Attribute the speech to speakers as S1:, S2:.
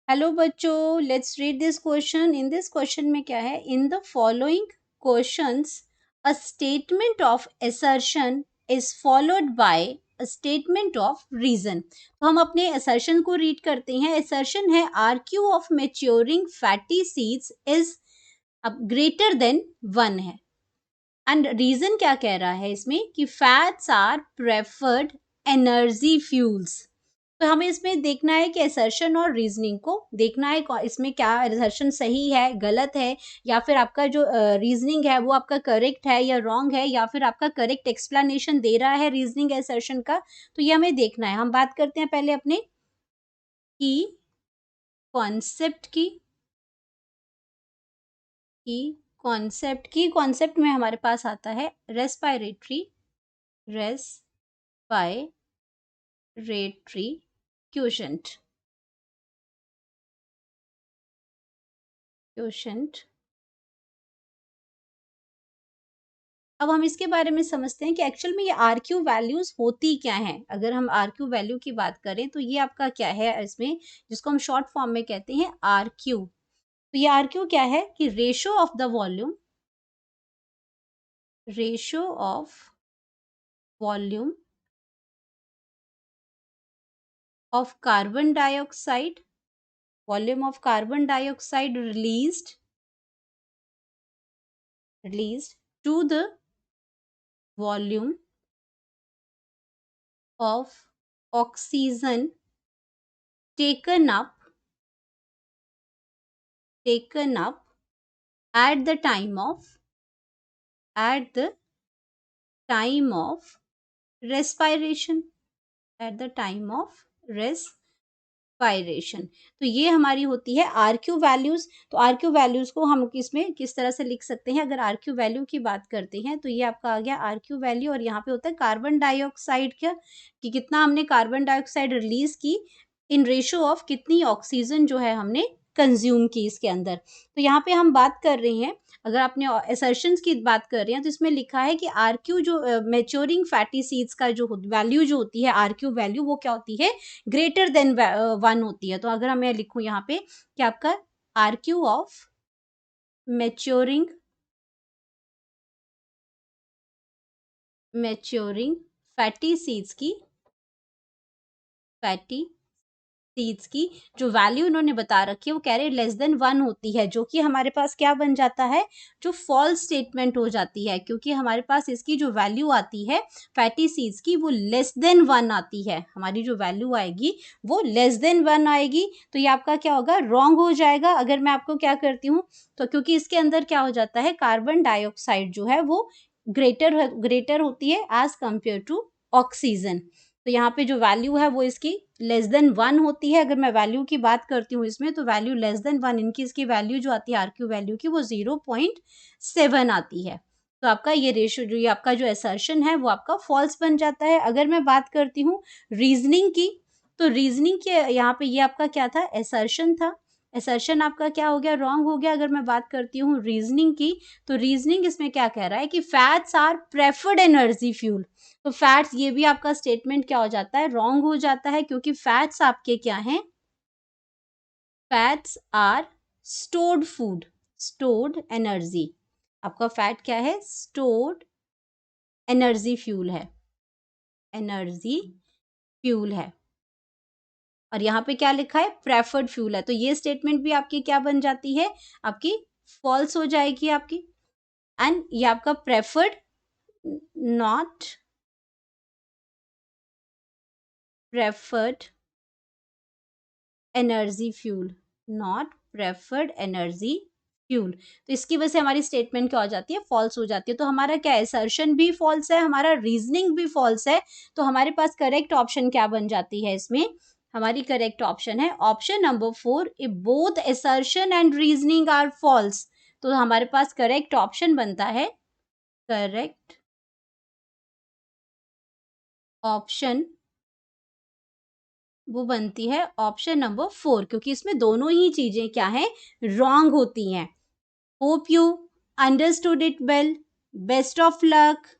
S1: Hello बच्चों, let's read this question. In this question में क्या है? In the following questions a statement of assertion is followed by a statement of reason. तो हम अपने assertion को रीड करते हैं। असर्शन है RQ of maturing fatty seeds is greater than 1 है। एंड रीजन क्या कह रहा है इसमें कि fats are preferred energy fuels. तो हमें इसमें देखना है कि असर्शन और रीजनिंग को देखना है इसमें क्या असर्शन सही है, गलत है, या फिर आपका जो रीजनिंग है वो आपका करेक्ट है या रॉन्ग है, या फिर आपका करेक्ट एक्सप्लेनेशन दे रहा है रीजनिंग असर्शन का। तो ये हमें देखना है। हम बात करते हैं पहले अपने की कॉन्सेप्ट की कॉन्सेप्ट में हमारे पास आता है रेस्पिरेटरी क्वोशंट। अब हम इसके बारे में समझते हैं कि एक्चुअल में ये आर क्यू वैल्यूज होती क्या हैं। अगर हम आर क्यू वैल्यू की बात करें तो ये आपका क्या है इसमें, जिसको हम शॉर्ट फॉर्म में कहते हैं आर क्यू। तो ये आर क्यू क्या है कि ratio of volume of carbon dioxide released to the volume of oxygen taken up at the time of respiration तो ये हमारी होती है आर क्यू वैल्यूज। तो आर क्यू वैल्यूज को हम किस तरह से लिख सकते हैं? अगर आर क्यू वैल्यू की बात करते हैं तो ये आपका आ गया आर क्यू वैल्यू, और यहाँ पे होता है कार्बन डाइऑक्साइड का कि कितना हमने कार्बन डाइऑक्साइड रिलीज की इन रेशो ऑफ कितनी ऑक्सीजन जो है हमने कंज्यूम की इसके अंदर। तो यहाँ पे हम बात कर रहे हैं, अगर आपने असर्शंस की बात कर रहे हैं तो इसमें लिखा है कि आर क्यू जो मेच्योरिंग फैटी सीड्स का जो वैल्यू जो होती है आर क्यू वैल्यू, वो क्या होती है? ग्रेटर देन 1 होती है। तो अगर मैं लिखूं यहाँ पे कि आपका R Q of maturing fatty seeds की जो वैल्यू उन्होंने बता रखी है वो कह रहे लेस देन 1 होती है, जो कि हमारे पास क्या बन जाता है? जो फॉल्स स्टेटमेंट हो जाती है, क्योंकि हमारे पास इसकी जो वैल्यू आती है फैटी सीड्स की वो लेस देन 1 आती है। हमारी जो वैल्यू आएगी वो लेस देन 1 आएगी। तो ये आपका क्या होगा? रॉन्ग हो जाएगा। अगर मैं आपको क्या करती हूँ तो, क्योंकि इसके अंदर क्या हो जाता है, कार्बन डाइऑक्साइड जो है वो ग्रेटर होती है एज कंपेयर टू ऑक्सीजन। तो यहाँ पे जो वैल्यू है वो इसकी लेस देन 1 होती है। अगर मैं वैल्यू की बात करती हूँ इसमें तो वैल्यू लेस देन 1, इनकी इसकी वैल्यू जो आती है आर क्यू वैल्यू की वो 0.7 आती है। तो आपका ये रेशियो जो ये आपका जो असर्शन है वो आपका फॉल्स बन जाता है। अगर मैं बात करती हूँ रीजनिंग की, तो रीजनिंग के यहाँ पे ये आपका क्या था? असर्शन था। असर्शन आपका क्या हो गया? रॉन्ग हो गया। अगर मैं बात करती हूँ रीजनिंग की, तो रीजनिंग इसमें क्या कह रहा है कि fats are preferred energy fuel. तो फैट्स, ये भी आपका स्टेटमेंट क्या हो जाता है? रॉन्ग हो जाता है, क्योंकि फैट्स आपके क्या हैं? Fats are stored energy. आपका फैट क्या है? स्टोर्ड एनर्जी फ्यूल है। और यहाँ पे क्या लिखा है? प्रेफर्ड फ्यूल है। तो ये स्टेटमेंट भी आपकी क्या बन जाती है? आपकी फॉल्स हो जाएगी आपकी। एंड ये आपका preferred not preferred energy fuel तो इसकी वजह से हमारी स्टेटमेंट क्या हो जाती है? फॉल्स हो जाती है। तो हमारा क्या है? असर्शन भी फॉल्स है, हमारा रीजनिंग भी फॉल्स है। तो हमारे पास करेक्ट ऑप्शन क्या बन जाती है इसमें? हमारी करेक्ट ऑप्शन है option number 4, if both assertion and reasoning are false. तो हमारे पास करेक्ट ऑप्शन बनता है, करेक्ट ऑप्शन वो बनती है ऑप्शन नंबर 4, क्योंकि इसमें दोनों ही चीजें क्या है? रॉन्ग होती हैं। Hope you understood it well. Best of luck.